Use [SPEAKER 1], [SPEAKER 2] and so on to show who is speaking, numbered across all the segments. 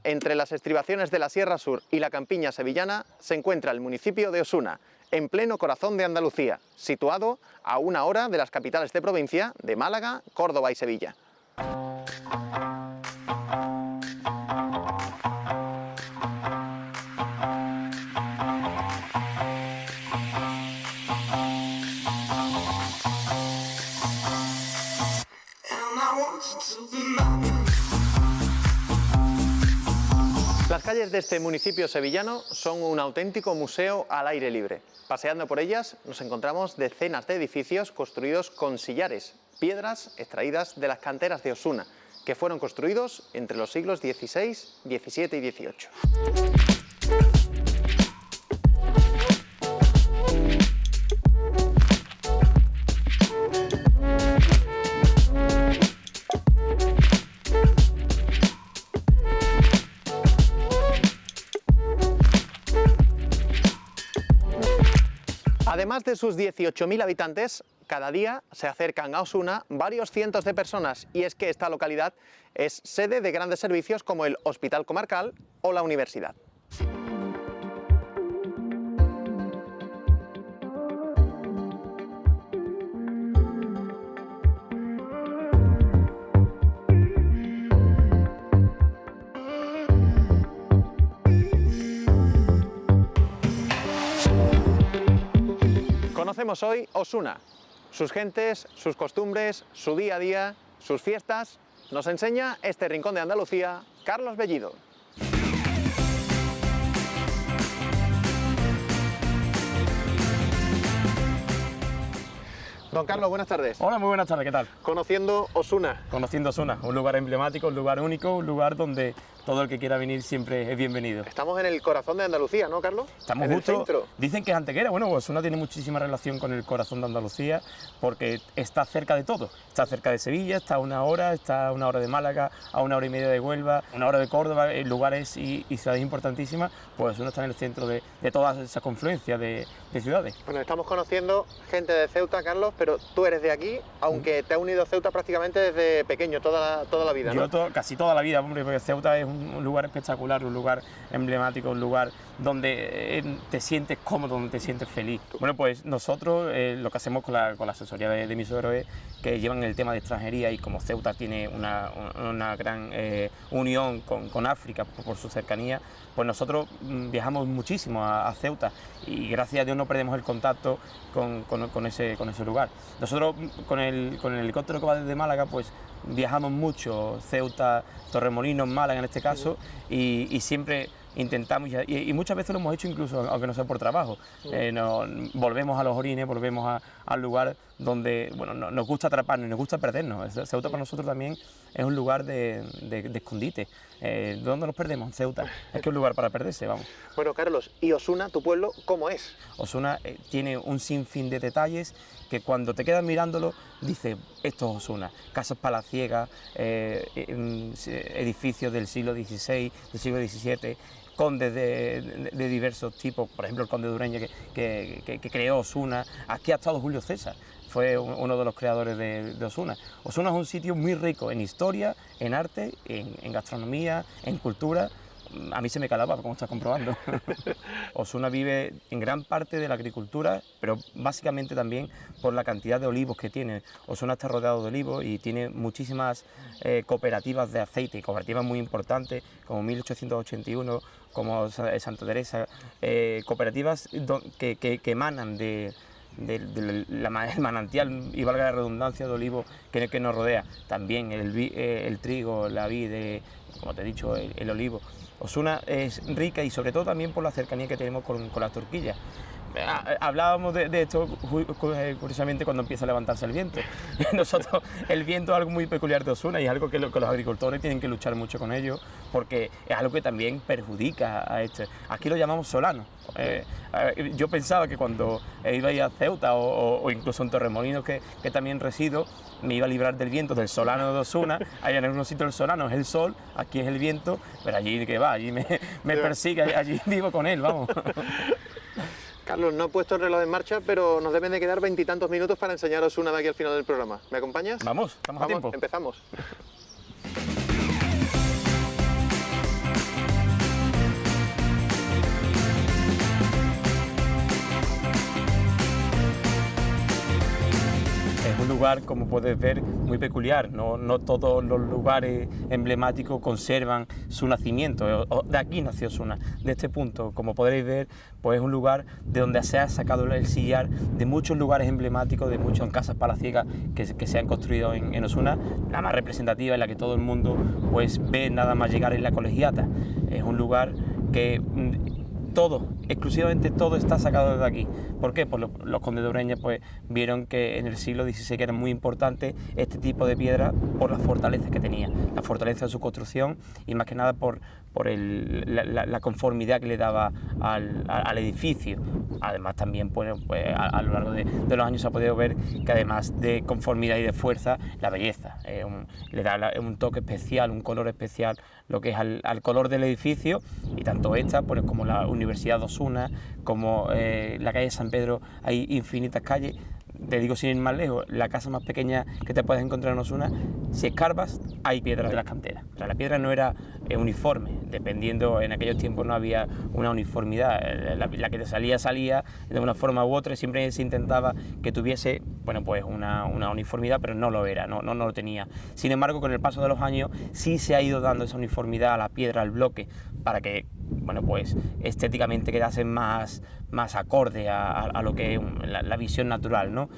[SPEAKER 1] entre las estribaciones de la Sierra Sur y la campiña sevillana, se encuentra el municipio de Osuna, en pleno corazón de Andalucía, situado a 1 hora de las capitales de provincia de Málaga, Córdoba y Sevilla. Las calles de este municipio sevillano son un auténtico museo al aire libre. Paseando por ellas nos encontramos decenas de edificios construidos con sillares, piedras extraídas de las canteras de Osuna, que fueron construidos entre los siglos XVI, XVII y XVIII. Además de sus 18.000 habitantes, cada día se acercan a Osuna varios cientos de personas, y es que esta localidad es sede de grandes servicios como el Hospital Comarcal o la Universidad. Conocemos hoy Osuna, sus gentes, sus costumbres, su día a día, sus fiestas. Nos enseña este rincón de Andalucía, Carlos Bellido. Don Carlos, buenas tardes.
[SPEAKER 2] Hola, muy buenas tardes, ¿qué tal?
[SPEAKER 1] Conociendo Osuna.
[SPEAKER 2] Conociendo Osuna, un lugar emblemático, un lugar único, un lugar donde todo el que quiera venir siempre es bienvenido.
[SPEAKER 1] Estamos en el corazón de Andalucía, ¿no, Carlos?
[SPEAKER 2] Estamos
[SPEAKER 1] en
[SPEAKER 2] justo,
[SPEAKER 1] el centro.
[SPEAKER 2] Dicen que es Antequera. Bueno, Osuna tiene muchísima relación con el corazón de Andalucía porque está cerca de todo. Está cerca de Sevilla, está a 1 hora, está a 1 hora de Málaga, a 1 hora y media de Huelva, 1 hora de Córdoba, lugares y ciudades importantísimas. Pues Osuna está en el centro de todas esas confluencias de ciudades.
[SPEAKER 1] Bueno, estamos conociendo gente de Ceuta, Carlos, pero tú eres de aquí, aunque te ha unido Ceuta prácticamente desde pequeño, toda la vida, ¿no?
[SPEAKER 2] Yo casi toda la vida, hombre, porque Ceuta es un lugar espectacular, un lugar emblemático, un lugar donde te sientes cómodo, donde te sientes feliz. Bueno, pues nosotros lo que hacemos con la asesoría de mi suegro es que llevan el tema de extranjería, y como Ceuta tiene una gran unión con África por su cercanía, pues nosotros viajamos muchísimo a Ceuta, y gracias a Dios no perdemos el contacto con ese lugar. Nosotros con el helicóptero que va desde Málaga, pues viajamos mucho, Ceuta, Torremolinos, Málaga en este caso, y siempre intentamos, y muchas veces lo hemos hecho incluso aunque no sea por trabajo, volvemos a los orines, volvemos al lugar donde nos gusta atraparnos y nos gusta perdernos. Ceuta para nosotros también es un lugar de escondite. ¿Dónde nos perdemos? Ceuta es que es un lugar para perderse, vamos.
[SPEAKER 1] Bueno, Carlos, ¿y Osuna, tu pueblo, cómo es?
[SPEAKER 2] Osuna tiene un sinfín de detalles que cuando te quedas mirándolo dices, esto es Osuna. Casas palaciegas, edificios del siglo XVI, del siglo XVII, condes de diversos tipos, por ejemplo el conde de Ureña que creó Osuna. Aquí ha estado Julio César, fue uno de los creadores de Osuna. Osuna es un sitio muy rico en historia, en arte, en gastronomía, en cultura. A mí se me calaba, como estás comprobando. Osuna vive en gran parte de la agricultura, pero básicamente también por la cantidad de olivos que tiene. Osuna está rodeado de olivos y tiene muchísimas cooperativas de aceite, cooperativas muy importantes, como 1881, como Santa Teresa, cooperativas que emanan del manantial, y valga la redundancia, de olivo que nos rodea. También el trigo, la vid, como te he dicho, el olivo. Osuna es rica, y sobre todo también por la cercanía que tenemos con las Torquillas. Hablábamos de esto curiosamente cuando empieza a levantarse el viento. Nosotros, el viento es algo muy peculiar de Osuna, y es algo que los agricultores tienen que luchar mucho con ello, porque es algo que también perjudica a este. Aquí lo llamamos solano. Yo pensaba que cuando iba a ir a Ceuta o incluso en Torremolinos, que también resido, me iba a librar del viento del solano de Osuna. Allá en algunos sitios el solano es el sol, aquí es el viento, pero allí que va, allí me persigue, allí vivo con él, vamos.
[SPEAKER 1] Carlos, no he puesto el reloj en marcha, pero nos deben de quedar 20 y tantos minutos para enseñaros una de aquí al final del programa. ¿Me acompañas?
[SPEAKER 2] Vamos, estamos a tiempo.
[SPEAKER 1] Empezamos.
[SPEAKER 2] lugar, como puedes ver, muy peculiar. No todos los lugares emblemáticos conservan su nacimiento. De aquí nació Osuna, de este punto. Como podréis ver, pues es un lugar de donde se ha sacado el sillar de muchos lugares emblemáticos, de muchas casas palaciegas que se han construido en Osuna. La más representativa, en la que todo el mundo pues ve nada más llegar, en la Colegiata. Es un lugar que exclusivamente todo está sacado desde aquí. ¿Por qué? Pues los condes de Ureña pues vieron que en el siglo XVI que era muy importante este tipo de piedra por las fortalezas que tenía, la fortaleza de su construcción y más que nada por la conformidad que le daba al edificio. Además también pues a lo largo de los años se ha podido ver que además de conformidad y de fuerza, la belleza, le da un toque especial, un color especial, lo que es al color del edificio, y tanto esta pues, como la Universidad de Osuna, como la calle San Pedro, hay infinitas calles. Te digo sin ir más lejos, la casa más pequeña que te puedes encontrar en Osuna, si escarbas, hay piedras de las canteras. O sea, la piedra no era uniforme, dependiendo, en aquellos tiempos no había una uniformidad, la que te salía de una forma u otra, siempre se intentaba que tuviese, bueno, pues una uniformidad, pero no lo era, no lo tenía. Sin embargo, con el paso de los años sí se ha ido dando esa uniformidad a la piedra, al bloque, para que, bueno, pues estéticamente quedase más acorde a lo que es la visión natural, ¿no?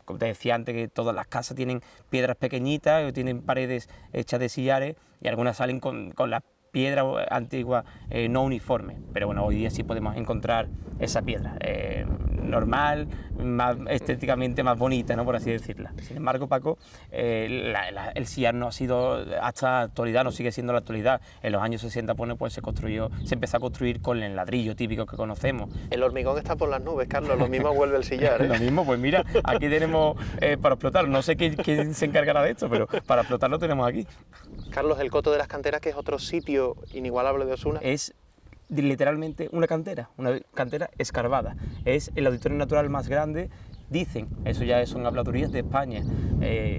[SPEAKER 2] Como te decía antes, que todas las casas tienen piedras pequeñitas, o tienen paredes hechas de sillares, y algunas salen con la piedra antigua no uniforme, pero bueno, hoy día sí podemos encontrar esa piedra normal, más estéticamente más bonita, ¿no?, por así decirla. Sin embargo, Paco, el sillar no ha sido, hasta la actualidad, no sigue siendo la actualidad. En los años 60 pues se empezó a construir con el ladrillo típico que conocemos.
[SPEAKER 1] El hormigón está por las nubes, Carlos, lo mismo vuelve el sillar, ¿eh?
[SPEAKER 2] Lo mismo, pues mira, aquí tenemos para explotar, no sé quién se encargará de esto, pero para explotar lo tenemos aquí.
[SPEAKER 1] Carlos, el Coto de las Canteras, que es otro sitio inigualable de Osuna.
[SPEAKER 2] Es literalmente una cantera escarbada. Es el auditorio natural más grande, dicen, eso ya son habladurías de España.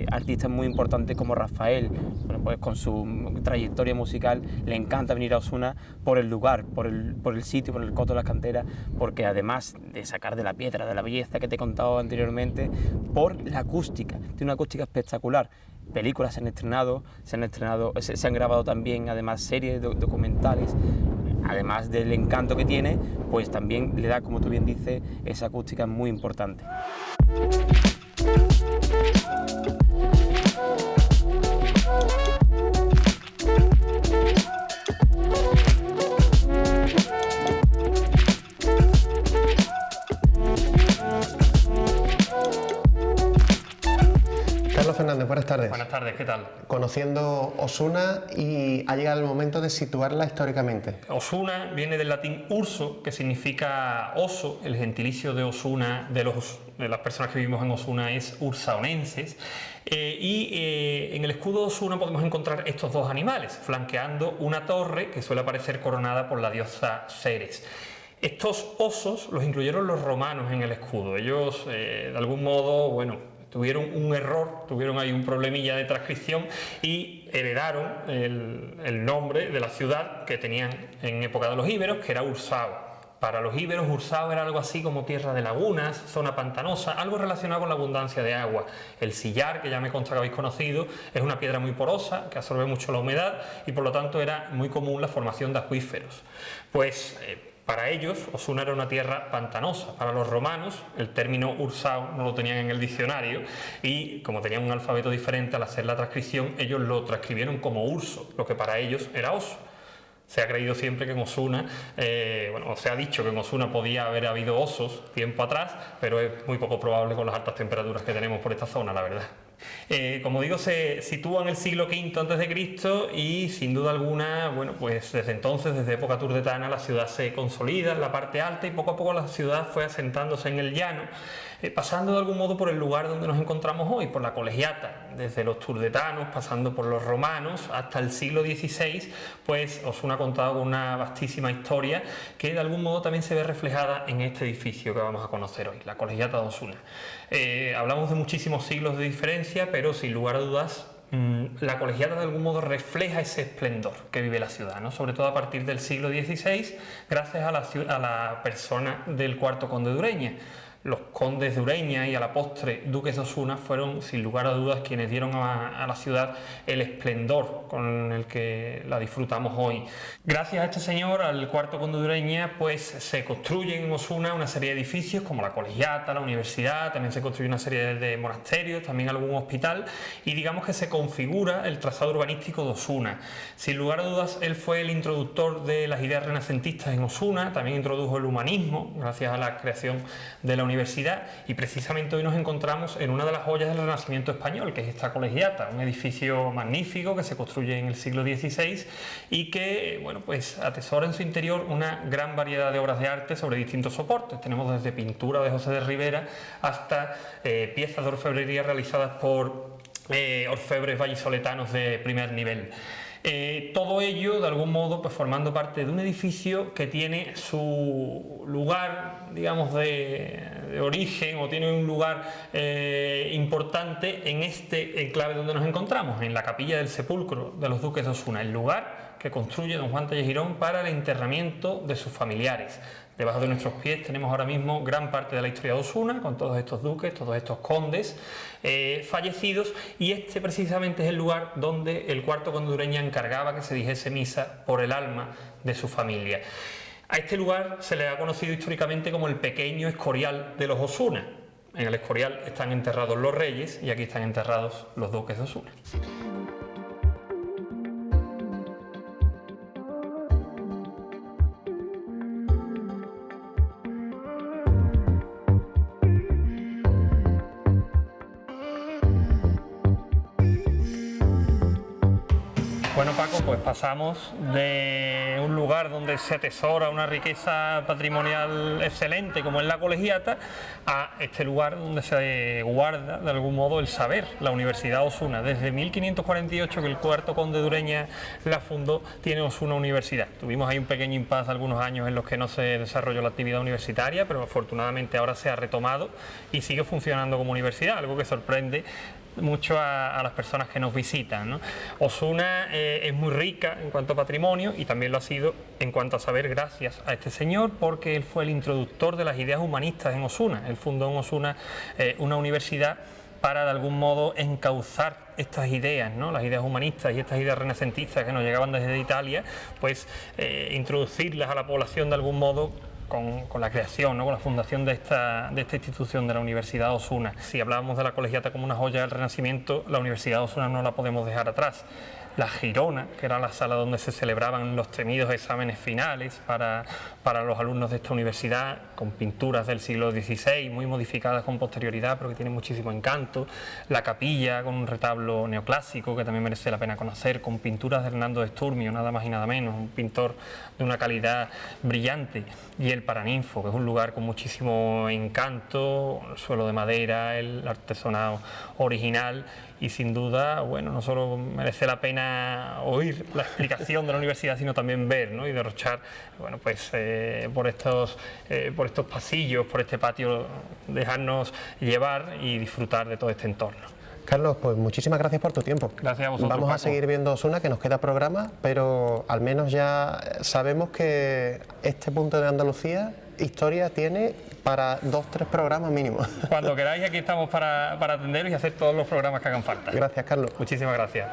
[SPEAKER 2] Artistas muy importantes como Rafael, bueno, pues con su trayectoria musical, le encanta venir a Osuna por el lugar, por el sitio, por el Coto de las Canteras, porque además de sacar de la piedra, de la belleza que te he contado anteriormente, por la acústica, tiene una acústica espectacular. Películas se han grabado también, además series documentales. Además del encanto que tiene, pues también le da, como tú bien dices, esa acústica muy importante.
[SPEAKER 1] Carlos Fernández, buenas tardes.
[SPEAKER 3] Buenas tardes, ¿qué tal?
[SPEAKER 1] Conociendo Osuna, y ha llegado el momento de situarla históricamente.
[SPEAKER 3] Osuna viene del latín urso, que significa oso. El gentilicio de Osuna, de las personas que vivimos en Osuna, es ursaonenses. En el escudo de Osuna podemos encontrar estos dos animales, flanqueando una torre que suele aparecer coronada por la diosa Ceres. Estos osos los incluyeron los romanos en el escudo. Ellos, de algún modo, bueno, tuvieron un error, tuvieron ahí un problemilla de transcripción y heredaron el nombre de la ciudad que tenían en época de los íberos, que era Ursao. Para los íberos, Ursao era algo así como tierra de lagunas, zona pantanosa, algo relacionado con la abundancia de agua. El sillar, que ya me consta que habéis conocido, es una piedra muy porosa, que absorbe mucho la humedad y por lo tanto era muy común la formación de acuíferos. Pues para ellos, Osuna era una tierra pantanosa. Para los romanos, el término Ursao no lo tenían en el diccionario y, como tenían un alfabeto diferente, al hacer la transcripción, ellos lo transcribieron como urso, lo que para ellos era oso. Se ha creído siempre que en Osuna, se ha dicho que en Osuna podía haber habido osos tiempo atrás, pero es muy poco probable con las altas temperaturas que tenemos por esta zona, la verdad. Como digo, se sitúa en el siglo V a.C. y sin duda alguna, bueno, pues desde entonces, desde época turdetana, la ciudad se consolida en la parte alta y poco a poco la ciudad fue asentándose en el llano, pasando de algún modo por el lugar donde nos encontramos hoy, por la Colegiata. Desde los turdetanos, pasando por los romanos, hasta el siglo XVI, pues Osuna ha contado con una vastísima historia que de algún modo también se ve reflejada en este edificio que vamos a conocer hoy, la Colegiata de Osuna. Hablamos de muchísimos siglos de diferencia, pero sin lugar a dudas la Colegiata de algún modo refleja ese esplendor que vive la ciudad, ¿no? Sobre todo a partir del siglo XVI, gracias a la persona del cuarto conde de Ureña. Los condes de Ureña y a la postre duques de Osuna fueron sin lugar a dudas quienes dieron a la ciudad el esplendor con el que la disfrutamos hoy. Gracias a este señor, al cuarto conde de Ureña, pues se construyen en Osuna una serie de edificios como la colegiata, la universidad, también se construye una serie de monasterios, también algún hospital, y digamos que se configura el trazado urbanístico de Osuna. Sin lugar a dudas, él fue el introductor de las ideas renacentistas en Osuna, también introdujo el humanismo gracias a la creación de la universidad, y precisamente hoy nos encontramos en una de las joyas del Renacimiento español, que es esta colegiata, un edificio magnífico que se construye en el siglo XVI y que, bueno, pues atesora en su interior una gran variedad de obras de arte sobre distintos soportes. Tenemos desde pintura de José de Rivera hasta piezas de orfebrería realizadas por orfebres vallisoletanos de primer nivel. Todo ello, de algún modo, pues formando parte de un edificio que tiene su lugar, digamos, de origen, o tiene un lugar importante en este enclave donde nos encontramos, en la capilla del sepulcro de los duques de Osuna, el lugar que construye don Juan Tellez Girón para el enterramiento de sus familiares. Debajo de nuestros pies tenemos ahora mismo gran parte de la historia de Osuna, con todos estos duques, todos estos condes fallecidos, y este precisamente es el lugar donde el cuarto conde de Ureña encargaba que se dijese misa por el alma de su familia. A este lugar se le ha conocido históricamente como el pequeño Escorial de los Osuna. En el Escorial están enterrados los reyes y aquí están enterrados los duques de Osuna. Bueno, Paco, pues pasamos de un lugar donde se atesora una riqueza patrimonial excelente como es la colegiata a este lugar donde se guarda de algún modo el saber, la Universidad Osuna. Desde 1548, que el cuarto conde de Ureña la fundó, tiene Osuna Universidad. Tuvimos ahí un pequeño impasse algunos años en los que no se desarrolló la actividad universitaria, pero afortunadamente ahora se ha retomado y sigue funcionando como universidad, algo que sorprende mucho a las personas que nos visitan, ¿no? Osuna es muy rica en cuanto a patrimonio y también lo ha sido en cuanto a saber gracias a este señor, porque él fue el introductor de las ideas humanistas en Osuna. Él fundó en Osuna una universidad para de algún modo encauzar estas ideas, ¿no? Las ideas humanistas y estas ideas renacentistas que nos llegaban desde Italia, pues introducirlas a la población de algún modo con la creación, ¿no? Con la fundación de esta institución de la Universidad Osuna. Si hablábamos de la colegiata como una joya del Renacimiento, la Universidad Osuna no la podemos dejar atrás. La Girona, que era la sala donde se celebraban los temidos exámenes finales para los alumnos de esta universidad, con pinturas del siglo XVI, muy modificadas con posterioridad, pero que tienen muchísimo encanto. La capilla, con un retablo neoclásico, que también merece la pena conocer, con pinturas de Hernando de Esturmio, nada más y nada menos, un pintor de una calidad brillante. Y el Paraninfo, que es un lugar con muchísimo encanto, el suelo de madera, el artesonado original, y sin duda, bueno, no solo merece la pena oír la explicación de la universidad, sino también ver, ¿no? Y derrochar, bueno, pues por estos pasillos, por este patio, dejarnos llevar y disfrutar de todo este entorno.
[SPEAKER 1] Carlos, pues muchísimas gracias por tu tiempo.
[SPEAKER 3] Gracias a vosotros,
[SPEAKER 1] Vamos a
[SPEAKER 3] Paco.
[SPEAKER 1] seguir viendo Osuna, que nos queda programa, pero al menos ya sabemos que este punto de Andalucía, historia tiene para 2-3 programas mínimo.
[SPEAKER 3] Cuando queráis, aquí estamos para atenderos y hacer todos los programas que hagan falta.
[SPEAKER 1] Gracias, Carlos.
[SPEAKER 3] Muchísimas gracias.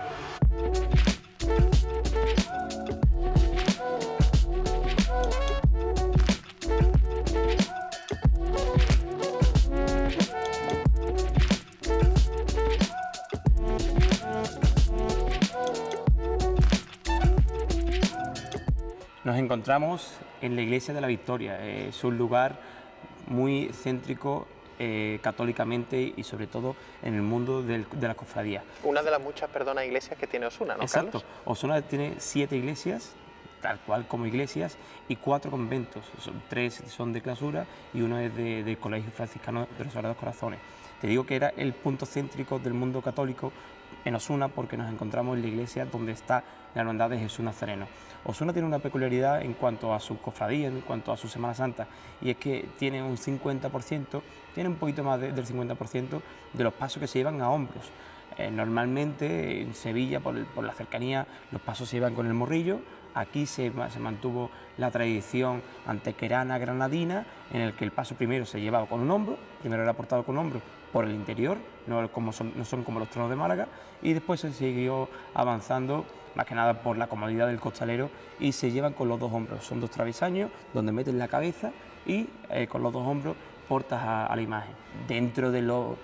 [SPEAKER 2] Nos encontramos en la Iglesia de la Victoria. Es un lugar muy céntrico católicamente y sobre todo en el mundo de la cofradía.
[SPEAKER 1] Una de las muchas, iglesias que tiene Osuna, ¿no,
[SPEAKER 2] Exacto.
[SPEAKER 1] Carlos?
[SPEAKER 2] Osuna tiene 7 iglesias, tal cual como iglesias, y 4 conventos. 3 son de clausura y uno es de Colegio Franciscano de los Sagrados Corazones. Te digo que era el punto céntrico del mundo católico en Osuna porque nos encontramos en la iglesia donde está la hermandad de Jesús Nazareno. Osuna tiene una peculiaridad en cuanto a su cofradía, en cuanto a su Semana Santa, y es que tiene un 50%, tiene un poquito más del 50% de los pasos que se llevan a hombros. Normalmente en Sevilla, por la cercanía, los pasos se llevan con el morrillo, aquí se mantuvo la tradición antequerana granadina, en el que el paso primero se llevaba con un hombro, primero era portado con un hombro por el interior, no son como los tronos de Málaga, y después se siguió avanzando, más que nada por la comodidad del costalero, y se llevan con los dos hombros. Son dos travesaños donde meten la cabeza y con los dos hombros portas a la imagen. Dentro de lo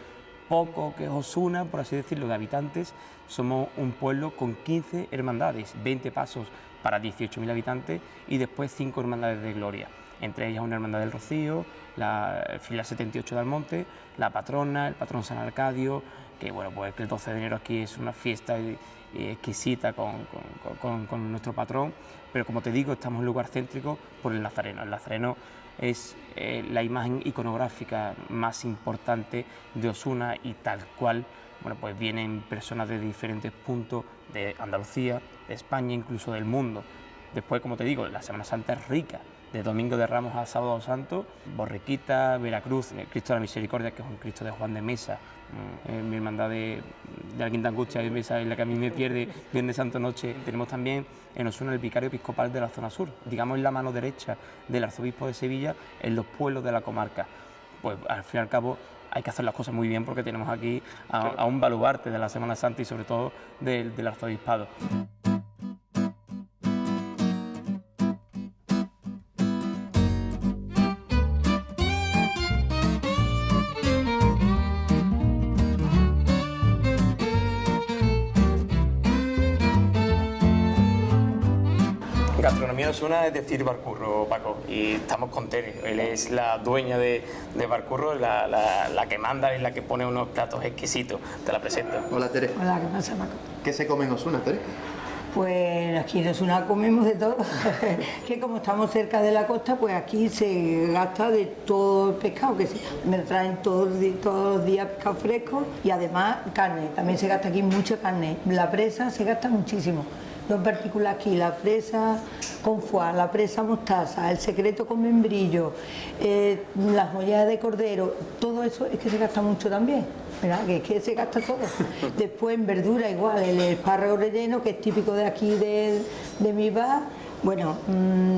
[SPEAKER 2] poco que es Osuna, por así decirlo, de habitantes, somos un pueblo con 15 hermandades, 20 pasos para 18.000 habitantes y después 5 hermandades de gloria. Entre ellas una hermandad del Rocío, la fila 78 de Almonte, la patrona, el patrón San Arcadio, que bueno, pues el 12 de enero aquí es una fiesta exquisita con nuestro patrón, pero como te digo, estamos en un lugar céntrico por el Nazareno. El Nazareno es la imagen iconográfica más importante de Osuna y tal cual, bueno, pues vienen personas de diferentes puntos de Andalucía, de España, incluso del mundo. Después, como te digo, la Semana Santa es rica, de Domingo de Ramos a Sábado Santo, Borriquita, Veracruz, el Cristo de la Misericordia, que es un Cristo de Juan de Mesa, mi hermandad de la Quinta Angustia de Mesa, en la que a mí me pierde Viernes Santo Noche. Tenemos también en Osuna el vicario episcopal de la zona sur, digamos la mano derecha del arzobispo de Sevilla en los pueblos de la comarca. Pues al fin y al cabo hay que hacer las cosas muy bien porque tenemos aquí a un baluarte de la Semana Santa y sobre todo del arzobispado. Gastronomía de Osuna es decir Barcurro, Paco, y estamos con Tere. Él es la dueña de Barcurro, la que manda y la que pone unos platos exquisitos. Te la presento.
[SPEAKER 1] Hola, Tere.
[SPEAKER 4] Hola, ¿qué pasa, Paco?
[SPEAKER 1] ¿Qué se come en Osuna, Tere?
[SPEAKER 4] Pues aquí en Osuna comemos de todo, que como estamos cerca de la costa, pues aquí se gasta de todo el pescado, que me traen todos los días pescado fresco y además carne, también se gasta aquí mucha carne, la presa se gasta muchísimo. Yo en particular aquí, la presa con foie, la presa mostaza, el secreto con membrillo, las mollejas de cordero, todo eso es que se gasta mucho también, ¿verdad? Que es que se gasta todo. Después en verdura igual, el espárrago relleno, que es típico de aquí de mi bar. Bueno,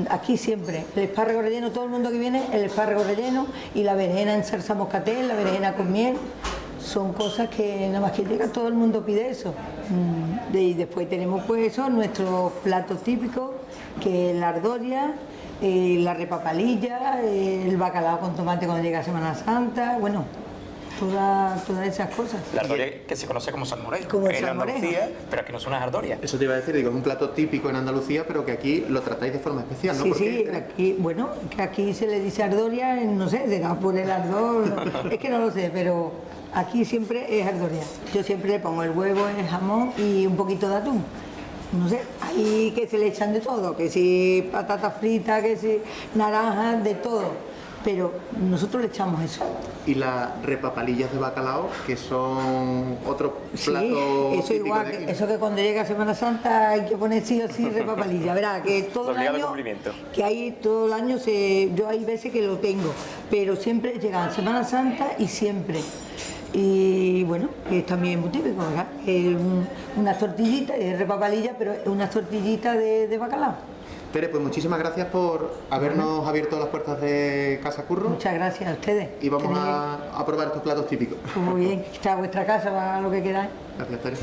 [SPEAKER 4] aquí siempre, el espárrago relleno, todo el mundo que viene, el espárrago relleno y la berenjena en salsa moscatel, la berenjena con miel. Son cosas que nada más que llega todo el mundo pide eso. Y después tenemos pues eso, nuestros platos típicos, que es la ardoria, la repapalilla, el bacalao con tomate cuando llega Semana Santa, bueno, todas esas cosas.
[SPEAKER 2] La ardoria que se conoce como salmorejo,
[SPEAKER 4] Como
[SPEAKER 2] en
[SPEAKER 4] salmorejo.
[SPEAKER 2] Andalucía, pero aquí no son unas ardorias.
[SPEAKER 1] Eso te iba a decir, digo, es un plato típico en Andalucía, pero que aquí lo tratáis de forma especial, ¿no?
[SPEAKER 4] Sí,
[SPEAKER 1] ¿Por qué,
[SPEAKER 4] sí,
[SPEAKER 1] Tere?
[SPEAKER 4] aquí, bueno, que aquí se le dice ardoria, no sé, será por el ardor, es que no lo sé, pero aquí siempre es ardoria. Yo siempre le pongo el huevo, el jamón y un poquito de atún. No sé, ahí que se le echan de todo, que si patatas fritas, que si naranjas, de todo. Pero nosotros le echamos eso.
[SPEAKER 1] Y las repapalillas de bacalao, que son otro
[SPEAKER 4] Sí,
[SPEAKER 1] plato
[SPEAKER 4] eso
[SPEAKER 1] típico
[SPEAKER 4] igual,
[SPEAKER 1] de aquí, ¿no?
[SPEAKER 4] eso que cuando llega Semana Santa hay que poner sí o sí repapalilla, verá, que todo el
[SPEAKER 2] Obligado
[SPEAKER 4] año,
[SPEAKER 2] cumplimiento.
[SPEAKER 4] que hay todo el año, yo hay veces que lo tengo, pero siempre llega Semana Santa y siempre. Y bueno, que es también muy típico, ¿verdad? Unas tortillitas, es repapalilla, pero unas tortillitas de bacalao.
[SPEAKER 1] Tere, pues muchísimas gracias por habernos abierto las puertas de Casa Curro
[SPEAKER 4] Muchas gracias a ustedes.
[SPEAKER 1] y vamos a probar estos platos típicos.
[SPEAKER 4] Pues muy bien, está vuestra casa para lo que queráis.
[SPEAKER 1] Gracias, Tere.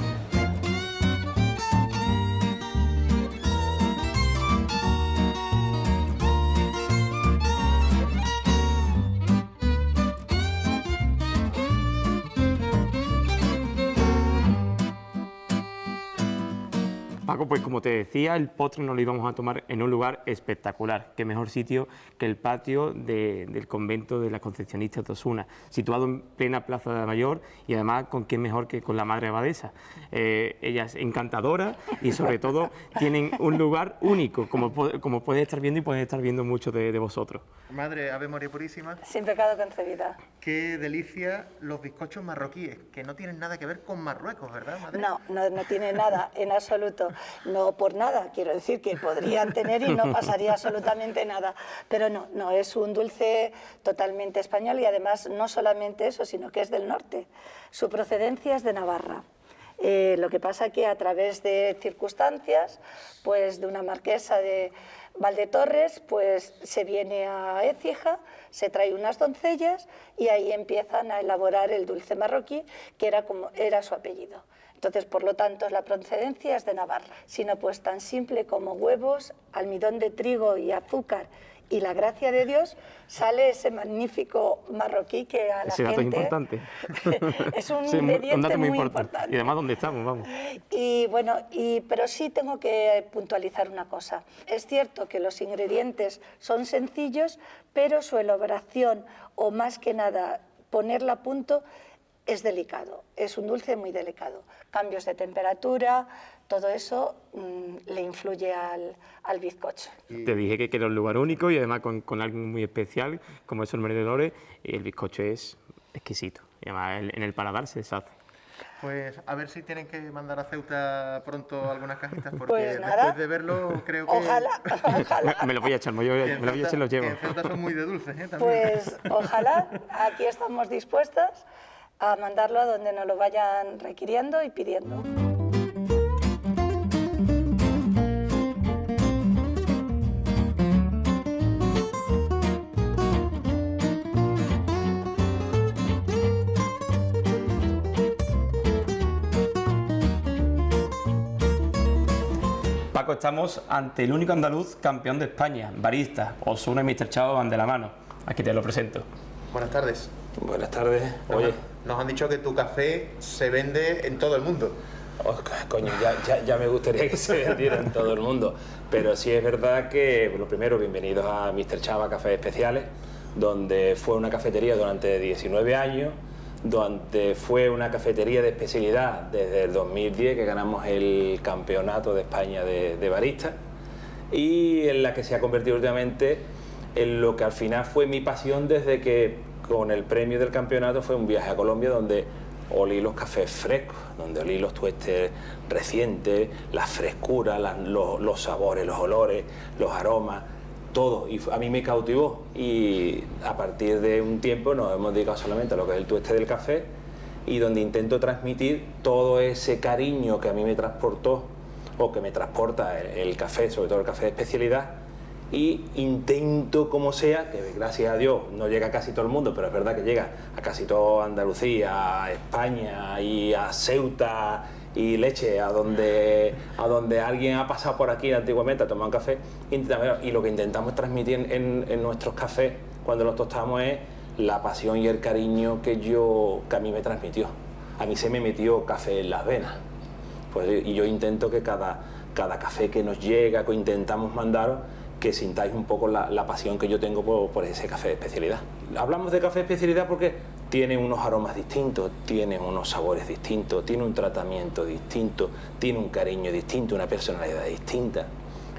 [SPEAKER 2] Paco, pues como te decía, el postre nos lo íbamos a tomar en un lugar espectacular. Qué mejor sitio que el patio del convento de las Concepcionistas de Osuna, situado en plena Plaza de Mayor y además con quién mejor que con la Madre Abadesa. Ella es encantadora y sobre todo tienen un lugar único, como puedes estar viendo y pueden estar viendo muchos de vosotros.
[SPEAKER 1] Madre, Ave María Purísima,
[SPEAKER 5] Sin pecado concebida.
[SPEAKER 1] qué delicia los bizcochos marroquíes, que no tienen nada que ver con Marruecos, ¿verdad, madre?
[SPEAKER 5] No tiene nada, en absoluto. No por nada, quiero decir que podrían tener y no pasaría absolutamente nada. Pero no, es un dulce totalmente español y además no solamente eso, sino que es del norte. Su procedencia es de Navarra. Lo que pasa que a través de circunstancias, pues de una marquesa de Valdetorres, pues se viene a Écija, se trae unas doncellas y ahí empiezan a elaborar el dulce marroquí, que era su apellido. Entonces, por lo tanto, la procedencia es de Navarra, sino pues tan simple como huevos, almidón de trigo y azúcar y la gracia de Dios, sale ese magnífico marroquí que a la
[SPEAKER 2] Ese dato
[SPEAKER 5] gente...
[SPEAKER 2] es importante.
[SPEAKER 5] Es un
[SPEAKER 2] Sí,
[SPEAKER 5] ingrediente
[SPEAKER 2] un dato
[SPEAKER 5] muy importante.
[SPEAKER 2] Y además, ¿dónde estamos? Vamos.
[SPEAKER 5] Y bueno, pero sí tengo que puntualizar una cosa. Es cierto que los ingredientes son sencillos, pero su elaboración, o más que nada ponerla a punto, es delicado. Es un dulce muy delicado. Cambios de temperatura, todo eso le influye al bizcocho.
[SPEAKER 2] Te dije que era un lugar único y además con algo muy especial, como es el Meredores, y el bizcocho es exquisito. Y además en el paladar se deshace.
[SPEAKER 1] Pues a ver si tienen que mandar a Ceuta pronto algunas cajitas, porque
[SPEAKER 5] Pues nada.
[SPEAKER 1] después de verlo creo que...
[SPEAKER 5] Ojalá.
[SPEAKER 2] Me lo voy a echar, me lo voy a echar y los llevo.
[SPEAKER 1] Que en Ceuta son muy de dulces, ¿eh? También.
[SPEAKER 5] Pues ojalá, aquí estamos dispuestas a mandarlo a donde nos lo vayan requiriendo y pidiendo.
[SPEAKER 2] Paco, estamos ante el único andaluz campeón de España, barista, Osuna y Mr. Chao van de la mano. Aquí te lo presento.
[SPEAKER 1] Buenas tardes.
[SPEAKER 6] Buenas tardes. Oye,
[SPEAKER 1] Nos han dicho que tu café se vende en todo el mundo.
[SPEAKER 6] coño, ya me gustaría que se vendiera en todo el mundo. Pero sí es verdad que, lo primero, bienvenidos a Mr. Chava Cafés Especiales, donde fue una cafetería durante 19 años, donde fue una cafetería de especialidad desde el 2010, que ganamos el campeonato de España de barista, y en la que se ha convertido últimamente en lo que al final fue mi pasión desde que con el premio del campeonato fue un viaje a Colombia donde olí los cafés frescos, donde olí los tuestes recientes, la frescura, los sabores, los olores, los aromas, todo. Y a mí me cautivó y a partir de un tiempo nos hemos dedicado solamente a lo que es el tueste del café y donde intento transmitir todo ese cariño que a mí me transportó o que me transporta el café, sobre todo el café de especialidad, y intento como sea, que gracias a Dios no llega a casi todo el mundo, pero es verdad que llega a casi toda Andalucía, a España y a Ceuta y Leche, a donde alguien ha pasado por aquí antiguamente a tomar un café, y lo que intentamos transmitir en nuestros cafés cuando los tostamos es la pasión y el cariño que a mí me transmitió. A mí se me metió café en las venas, pues, y yo intento que cada café que nos llega, que intentamos mandaros, que sintáis un poco la pasión que yo tengo por ese café de especialidad. Hablamos de café de especialidad porque tiene unos aromas distintos, tiene unos sabores distintos, tiene un tratamiento distinto, tiene un cariño distinto, una personalidad distinta.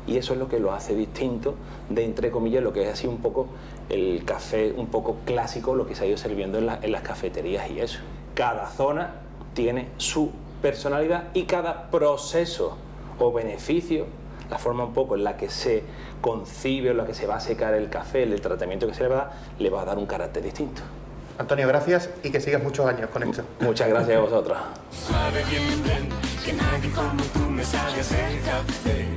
[SPEAKER 6] Y eso es lo que lo hace distinto de, entre comillas, lo que es así un poco el café un poco clásico, lo que se ha ido sirviendo en las cafeterías y eso. Cada zona tiene su personalidad y cada proceso o beneficio, la forma un poco en la que se concibe o en la que se va a secar el café, el tratamiento que se le va a dar un carácter distinto.
[SPEAKER 1] Antonio, gracias y que sigas muchos años con esto.
[SPEAKER 6] Muchas gracias a vosotros.
[SPEAKER 7] Sabe bien, bien, que nadie como tú me sabe hacer café.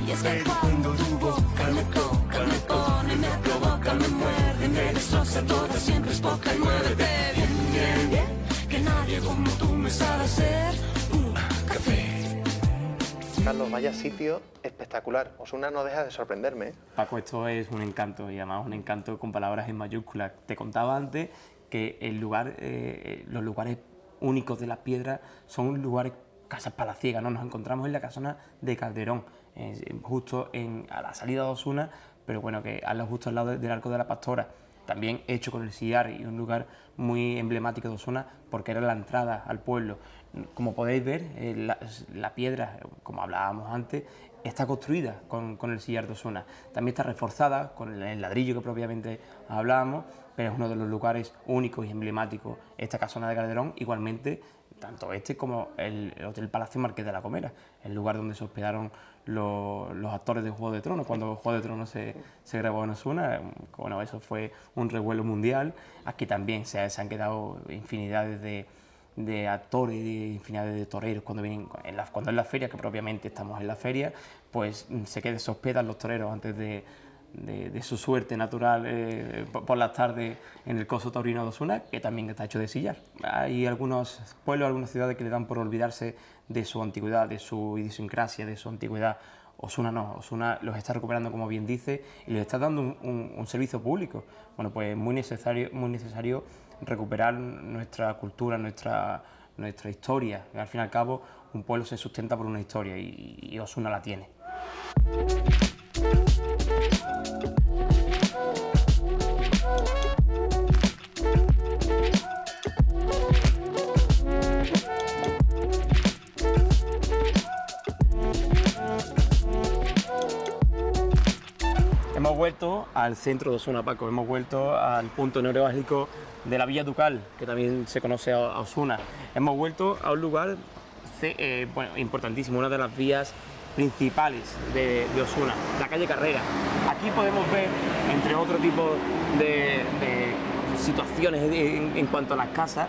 [SPEAKER 7] Y es que cuando tu boca me toca, me pone, me provoca, me muerde, me destroza toda, siempre es poca y muévete. Bien, bien, bien, que nadie como tú me sabe hacer café.
[SPEAKER 1] Carlos, vaya sitio espectacular. Osuna no deja de sorprenderme, ¿eh?
[SPEAKER 2] Paco, esto es un encanto y además un encanto con palabras en mayúsculas. Te contaba antes que los lugares únicos de las piedras son lugares, casas palaciegas, ¿no? Nos encontramos en la casona de Calderón, justo a la salida de Osuna, pero bueno, que justo al lado del Arco de la Pastora. También hecho con el sillar y un lugar muy emblemático de Osuna porque era la entrada al pueblo. Como podéis ver, la piedra, como hablábamos antes, está construida con el sillar de Osuna. También está reforzada con el ladrillo que propiamente hablábamos, pero es uno de los lugares únicos y emblemáticos esta casona de Calderón, igualmente tanto este como el Hotel Palacio Marqués de la Comera, el lugar donde se hospedaron los actores de Juego de Tronos, cuando Juego de Tronos se grabó en Osuna. Bueno, eso fue un revuelo mundial. Aquí también se han quedado infinidades de actores, de infinidad de toreros cuando vienen, cuando es la feria, que propiamente estamos en la feria, pues se hospedan los toreros antes de su suerte natural por las tardes en el coso taurino de Osuna, que también está hecho de sillar. Hay algunos pueblos, algunas ciudades que le dan por olvidarse de su antigüedad, de su idiosincrasia, de su antigüedad. Osuna no, Osuna los está recuperando, como bien dice, y les está dando un servicio público. Bueno, pues es muy necesario recuperar nuestra cultura, nuestra historia. Al fin y al cabo, un pueblo se sustenta por una historia y Osuna la tiene. Hemos vuelto al centro de Osuna, Paco, hemos vuelto al punto neurálgico de la Villa Ducal, que también se conoce a Osuna. Hemos vuelto a un lugar importantísimo, una de las vías principales de Osuna, la calle Carrera. Aquí podemos ver, entre otro tipo de situaciones en cuanto a las casas,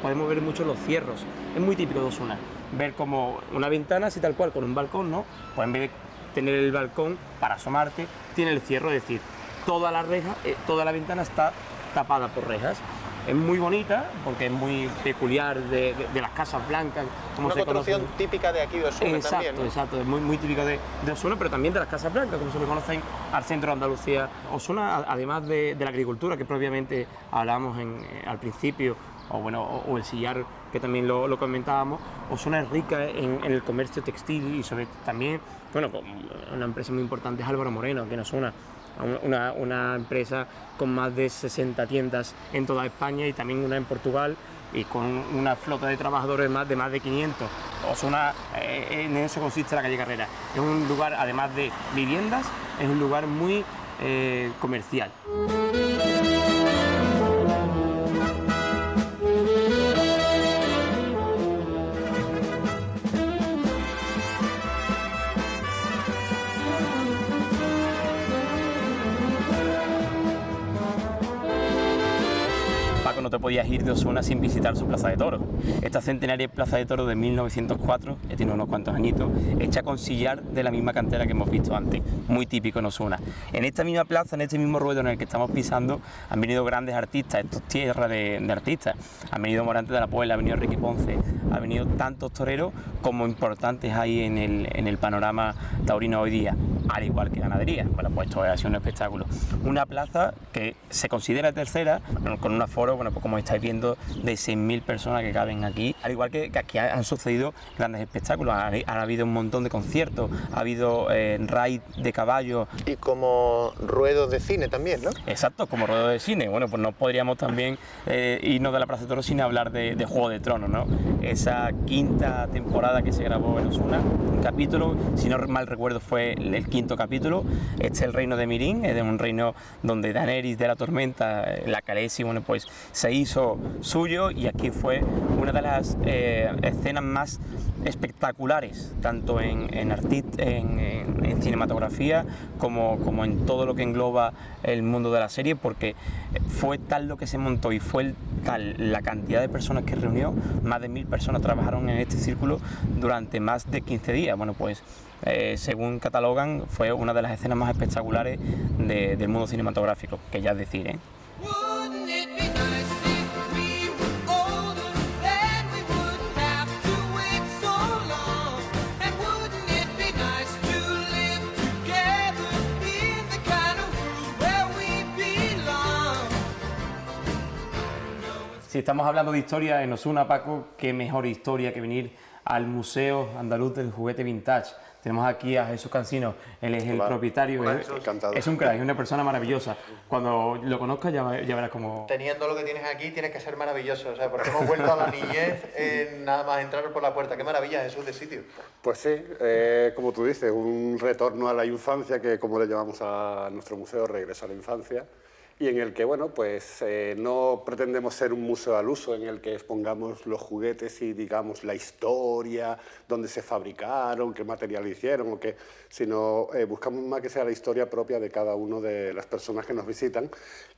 [SPEAKER 2] podemos ver mucho los cierros. Es muy típico de Osuna, ver como una ventana así tal cual, con un balcón, ¿no? Pues en vez de tener el balcón para asomarte, tiene el cierro, es decir, toda la reja, toda la ventana está tapada por rejas. Es muy bonita porque es muy peculiar de las casas blancas, como
[SPEAKER 1] una
[SPEAKER 2] se conoce.
[SPEAKER 1] construcción típica de aquí de Osuna también, ¿no?
[SPEAKER 2] Exacto, es muy típica de Osuna, pero también de las casas blancas, como se le conocen al centro de Andalucía. Osuna, además de la agricultura, que propiamente hablábamos al principio, o el sillar, que también lo comentábamos, Osuna es rica en el comercio textil y también, una empresa muy importante es Álvaro Moreno, aquí en Osuna. Una empresa con más de 60 tiendas en toda España y también una en Portugal, y con una flota de trabajadores de más de 500. Osuna, en eso consiste la calle Carrera. Es un lugar, además de viviendas, es un lugar muy comercial. No te podías ir de Osuna sin visitar su plaza de toros. Esta centenaria plaza de toros de 1904, ya tiene unos cuantos añitos, hecha con sillar de la misma cantera que hemos visto antes, muy típico en Osuna. En esta misma plaza, en este mismo ruedo en el que estamos pisando, han venido grandes artistas, esto es tierra de artistas. Han venido Morante de la Puebla, ha venido Ricky Ponce, ha venido tantos toreros como importantes ahí en el panorama taurino hoy día, al igual que ganadería. Bueno, pues esto ha sido un espectáculo. Una plaza que se considera tercera, con un aforo, pues como estáis viendo, de 6.000 personas que caben aquí. Al igual que aquí han sucedido grandes espectáculos, ha habido un montón de conciertos, ha habido raid de caballos.
[SPEAKER 1] Y como ruedos de cine también, ¿no?
[SPEAKER 2] Exacto, como ruedo de cine. Bueno, pues no podríamos también irnos de la Plaza de Toros sin hablar de Juego de Tronos, ¿no? Esa quinta temporada que se grabó en Osuna, un capítulo, si no mal recuerdo fue el quinto capítulo. Este es el reino de Mirín, es un reino donde Daenerys de la Tormenta, la Khaleesi, bueno, pues se hizo suyo, y aquí fue una de las escenas más espectaculares, tanto en cinematografía como en todo lo que engloba el mundo de la serie, porque fue tal lo que se montó y fue tal la cantidad de personas que reunió. Más de 1.000 personas trabajaron en este círculo durante más de 15 días. Bueno, pues según catalogan, fue una de las escenas más espectaculares del mundo cinematográfico, que ya es decir, ¿eh? Si estamos hablando de historia en Osuna, Paco, qué mejor historia que venir al Museo Andaluz del Juguete Vintage. Tenemos aquí a Jesús Cansino, él es el propietario, es un crack, es una persona maravillosa. Cuando lo conozcas ya verás cómo...
[SPEAKER 1] Teniendo lo que tienes aquí, tienes que ser maravilloso, o sea, porque hemos vuelto a la niñez nada más entrar por la puerta. Qué maravilla, Jesús, de sitio.
[SPEAKER 8] Pues sí, como tú dices, un retorno a la infancia, que como le llamamos a nuestro museo, regreso a la infancia. y en el que, bueno, pues no pretendemos ser un museo al uso en el que expongamos los juguetes y digamos la historia, dónde se fabricaron, qué material hicieron, sino buscamos más que sea la historia propia de cada uno de las personas que nos visitan,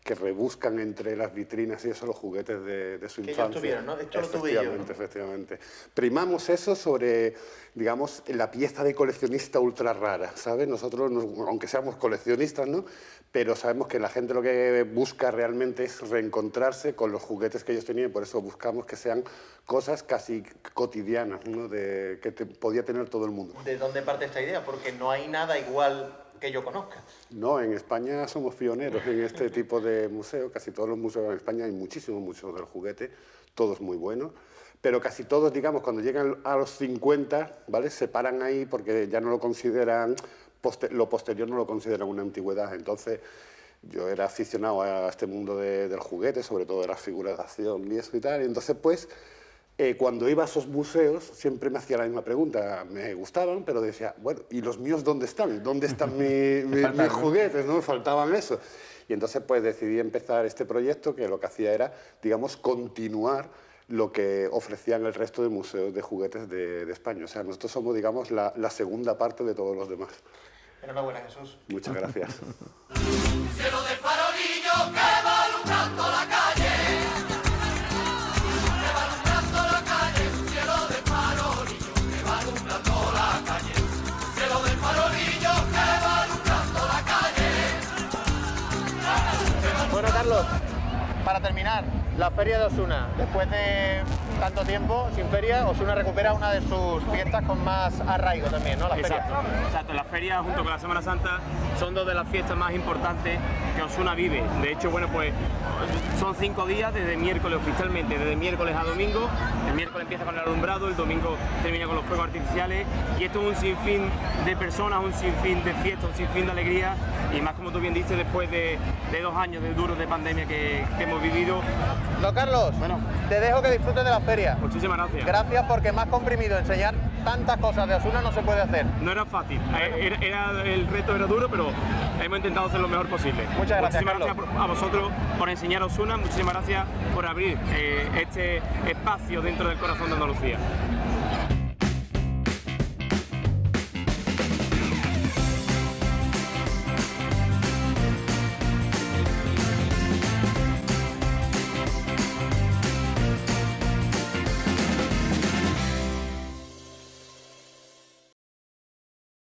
[SPEAKER 8] que rebuscan entre las vitrinas y eso los juguetes de su infancia.
[SPEAKER 1] Que ellos tuvieron, ¿no? Esto lo tuve yo.
[SPEAKER 8] Efectivamente. Primamos eso sobre, digamos, la pieza de coleccionista ultra rara, ¿sabes? Nosotros, aunque seamos coleccionistas, ¿no?, pero sabemos que la gente lo que busca realmente es reencontrarse con los juguetes que ellos tenían, y por eso buscamos que sean cosas casi cotidianas, ¿no?, que podía tener todo el mundo.
[SPEAKER 1] ¿De dónde parte esta idea? Porque no hay nada igual que yo conozca.
[SPEAKER 8] No, en España somos pioneros en este tipo de museos. Casi todos los museos en España hay muchísimos museos del juguete, todos muy buenos, pero casi todos, digamos, cuando llegan a los 50, ¿vale?, se paran ahí porque ya no lo consideran, lo posterior no lo consideran una antigüedad. Entonces, yo era aficionado a este mundo del juguete, sobre todo de las figuras de acción y eso y tal, y entonces, pues, cuando iba a esos museos siempre me hacía la misma pregunta. Me gustaban, pero decía, bueno, ¿y los míos dónde están? ¿Dónde están mis juguetes? ¿No? Me faltaban eso. Y entonces pues decidí empezar este proyecto que lo que hacía era, digamos, continuar lo que ofrecían el resto de museos de juguetes de España. O sea, nosotros somos, digamos, la segunda parte de todos los demás.
[SPEAKER 1] Enhorabuena, Jesús.
[SPEAKER 8] Muchas gracias.
[SPEAKER 7] Cielo de farolillo que va alumbrando la calle.
[SPEAKER 1] Bueno, Carlos, para terminar, la Feria de Osuna. Después de tanto tiempo sin feria, Osuna recupera una de sus fiestas con más arraigo también, ¿no? La feria.
[SPEAKER 2] Exacto. La feria junto con la Semana Santa son dos de las fiestas más importantes que Osuna vive. De hecho, bueno, pues son 5 días desde miércoles oficialmente, desde miércoles a domingo. El miércoles empieza con el alumbrado, el domingo termina con los fuegos artificiales y esto es un sinfín de personas, un sinfín de fiestas, un sinfín de alegría y más, como tú bien dices, después de 2 años de duros de pandemia que hemos vivido.
[SPEAKER 1] Don Carlos, bueno, te dejo que disfrutes de la feria.
[SPEAKER 2] Muchísimas gracias.
[SPEAKER 1] Gracias, porque más comprimido enseñar tantas cosas de Osuna no se puede hacer.
[SPEAKER 2] No era fácil, el reto era duro, pero hemos intentado hacer lo mejor posible.
[SPEAKER 1] Muchas gracias,
[SPEAKER 2] muchísimas
[SPEAKER 1] Carlos.
[SPEAKER 2] gracias a vosotros por enseñar Osuna, muchísimas gracias por abrir este espacio dentro del corazón de Andalucía.